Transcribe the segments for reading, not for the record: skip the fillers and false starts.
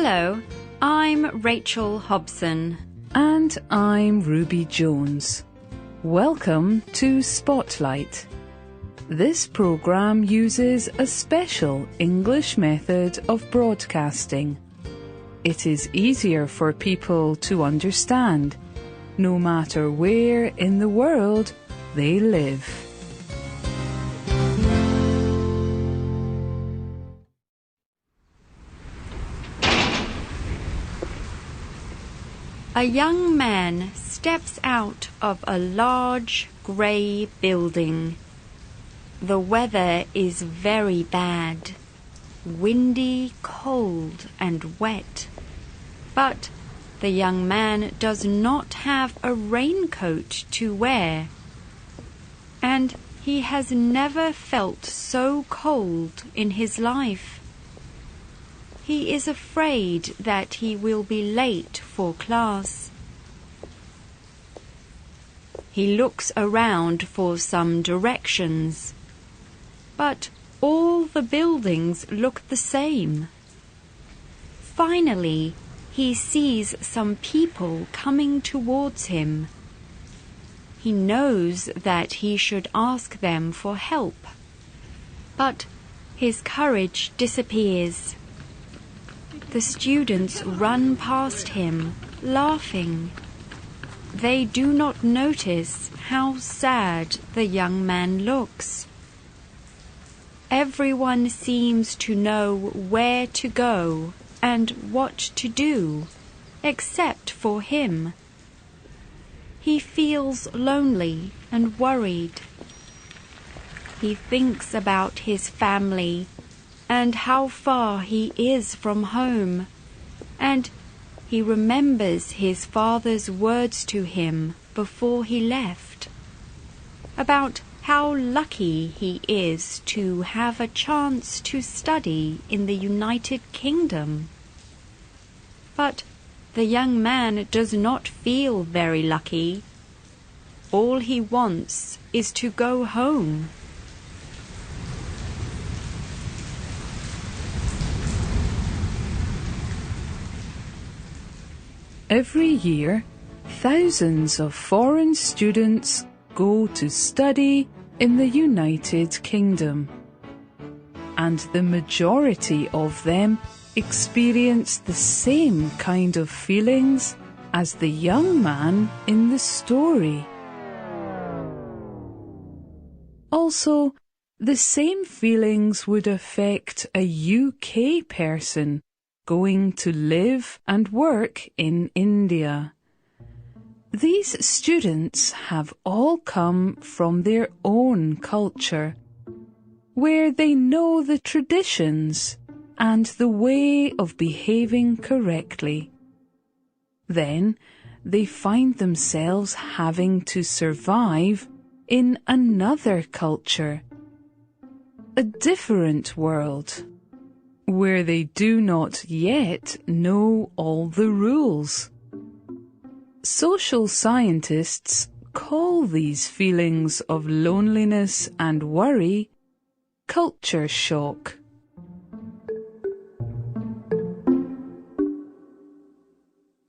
Hello, I'm Rachel Hobson. And I'm Ruby Jones. Welcome to Spotlight. This programme uses a special English method of broadcasting. It is easier for people to understand, no matter where in the world they live. A young man steps out of a large grey building. The weather is very bad, windy, cold and wet. But the young man does not have a raincoat to wear. And he has never felt so cold in his life. He is afraid that he will be late for class. He looks around for some directions, but all the buildings look the same. Finally, he sees some people coming towards him. He knows that he should ask them for help, but his courage disappears. The students run past him, laughing. They do not notice how sad the young man looks. Everyone seems to know where to go and what to do, except for him. He feels lonely and worried. He thinks about his family and how far he is from home, and he remembers his father's words to him before he left, about how lucky he is to have a chance to study in the United Kingdom. But the young man does not feel very lucky. All he wants is to go home. Every year, thousands of foreign students go to study in the United Kingdom, and the majority of them experience the same kind of feelings as the young man in the story. Also, the same feelings would affect a UK person going to live and work in India. These students have all come from their own culture, where they know the traditions and the way of behaving correctly. Then they find themselves having to survive in another culture, a different world, where they do not yet know all the rules. Social scientists call these feelings of loneliness and worry culture shock.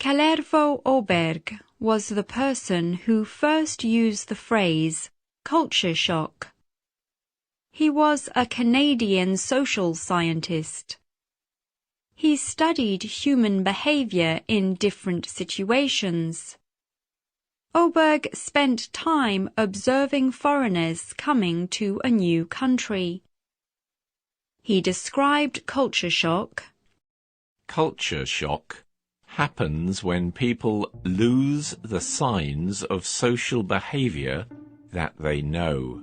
Kalervo Oberg was the person who first used the phrase culture shock. He was a Canadian social scientist. He studied human behavior in different situations. Oberg spent time observing foreigners coming to a new country. He described culture shock. Culture shock happens when people lose the signs of social behavior that they know.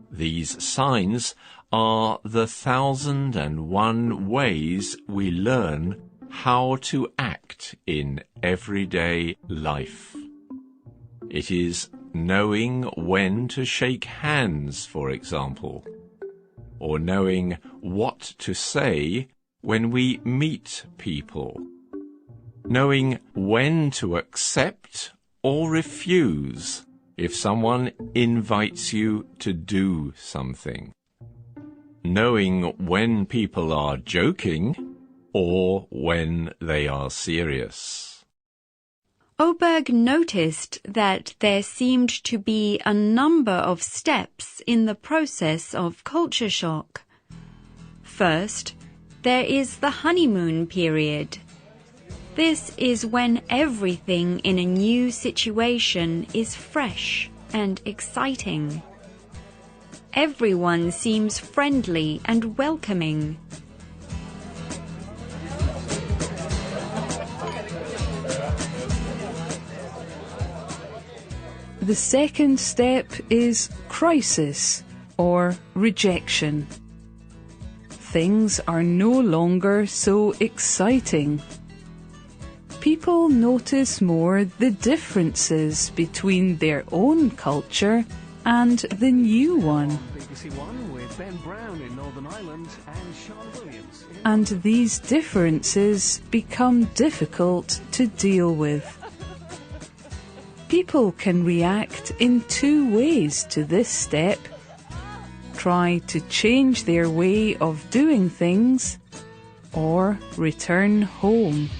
These signs are the 1,001 ways we learn how to act in everyday life. It is knowing when to shake hands, for example, or knowing what to say when we meet people, knowing when to accept or refuse if someone invites you to do something, knowing when people are joking or when they are serious. Oberg noticed that there seemed to be a number of steps in the process of culture shock. First, there is the honeymoon period. This is when everything in a new situation is fresh and exciting. Everyone seems friendly and welcoming. The second step is crisis or rejection. Things are no longer so exciting. People notice more the differences between their own culture and the new one. And these differences become difficult to deal with. People can react in two ways to this step. Try to change their way of doing things, or return home.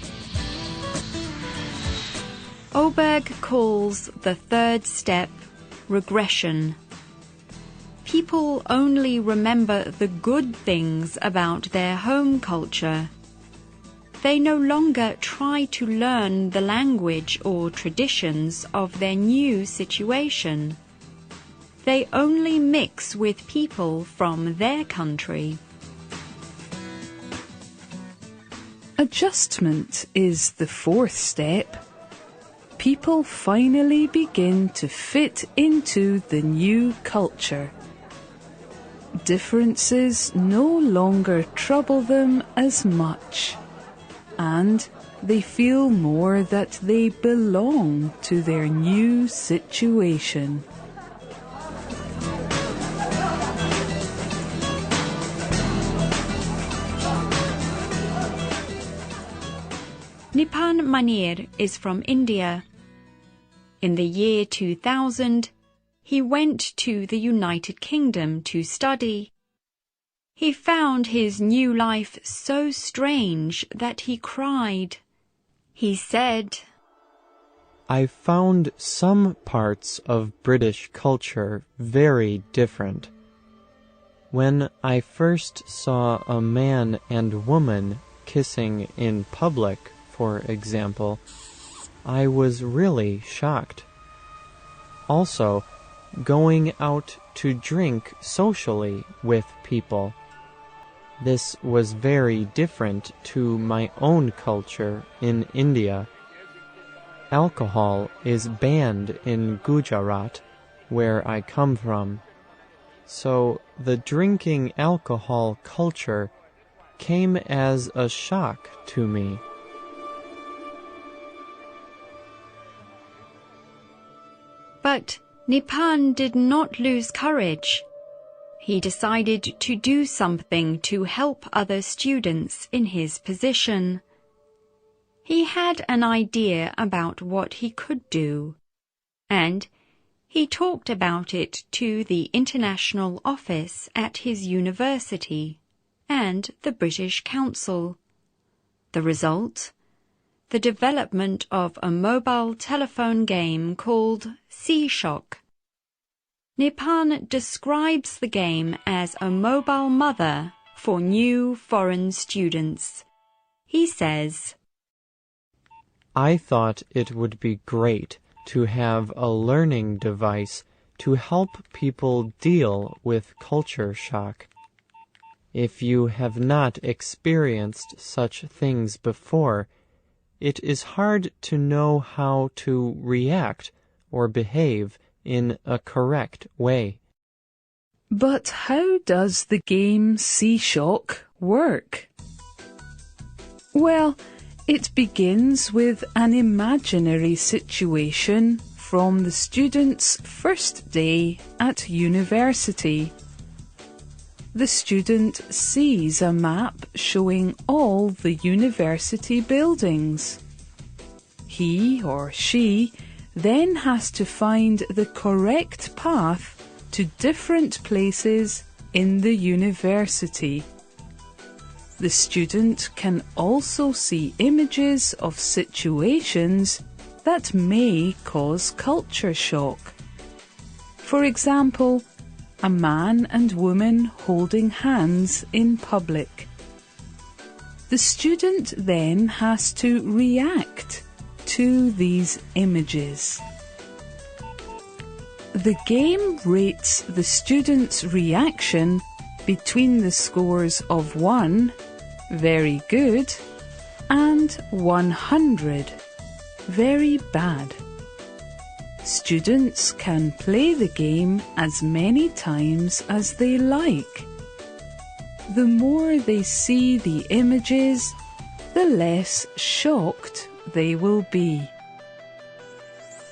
Oberg calls the third step regression. People only remember the good things about their home culture. They no longer try to learn the language or traditions of their new situation. They only mix with people from their country. Adjustment is the fourth step. People finally begin to fit into the new culture. Differences no longer trouble them as much, and they feel more that they belong to their new situation. Nipan Manir is from India. In the year 2000, he went to the United Kingdom to study. He found his new life so strange that he cried. He said, I found some parts of British culture very different. When I first saw a man and woman kissing in public, for example, I was really shocked. Also, going out to drink socially with people. This was very different to my own culture in India. Alcohol is banned in Gujarat, where I come from. So the drinking alcohol culture came as a shock to me. But Nipan did not lose courage. He decided to do something to help other students in his position. He had an idea about what he could do, and he talked about it to the international office at his university and the British Council. The result? The development of a mobile telephone game called C-Shock. Nipan describes the game as a mobile mother for new foreign students. He says, I thought it would be great to have a learning device to help people deal with culture shock. If you have not experienced such things before, it is hard to know how to react or behave in a correct way. But how does the game C-Shock work? Well, it begins with an imaginary situation from the student's first day at university. The student sees a map showing all the university buildings. He or she then has to find the correct path to different places in the university. The student can also see images of situations that may cause culture shock. For example, a man and woman holding hands in public. The student then has to react to these images. The game rates the student's reaction between the scores of 1, very good, and 100, very bad. Students can play the game as many times as they like. The more they see the images, the less shocked they will be.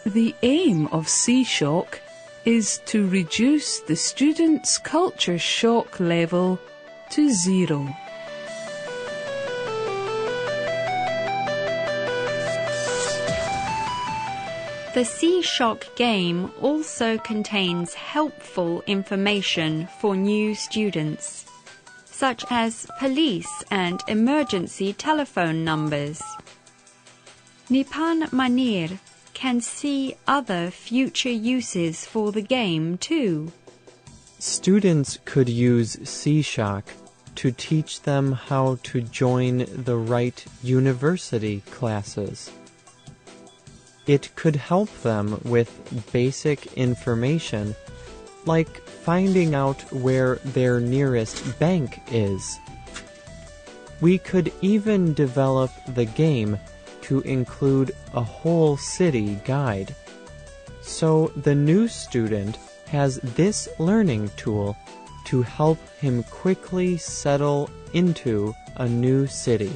The aim of C-Shock is to reduce the student's culture shock level to 0. The C-Shock game also contains helpful information for new students, such as police and emergency telephone numbers. Nipan Manir can see other future uses for the game too. Students could use C-Shock to teach them how to join the right university classes. It could help them with basic information, like finding out where their nearest bank is. We could even develop the game to include a whole city guide. So the new student has this learning tool to help him quickly settle into a new city.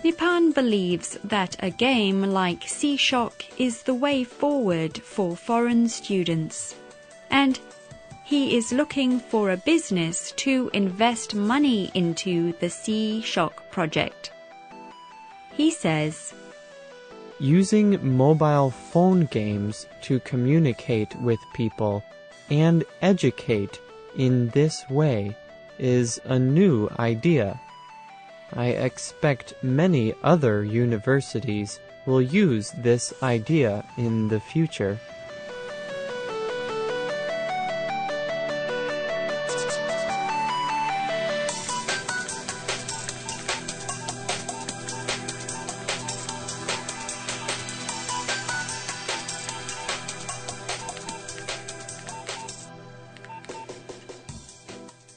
Nipan believes that a game like C-Shock is the way forward for foreign students, and he is looking for a business to invest money into the C-Shock project. He says, using mobile phone games to communicate with people and educate in this way is a new idea. I expect many other universities will use this idea in the future.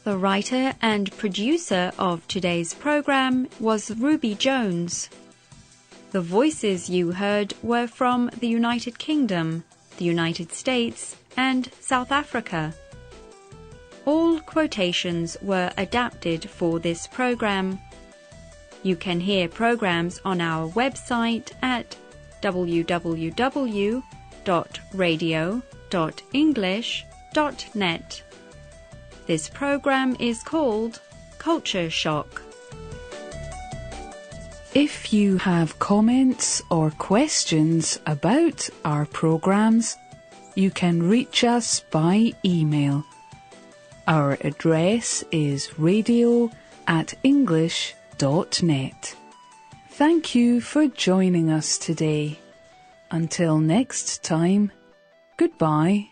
The writer and producer of today's program was Ruby Jones. The voices you heard were from the United Kingdom, the United States, and South Africa. All quotations were adapted for this program. You can hear programs on our website at www.radio.english.net. This program is called Culture Shock. If you have comments or questions about our programs, you can reach us by email. Our address is radio@english.net. Thank you for joining us today. Until next time, goodbye.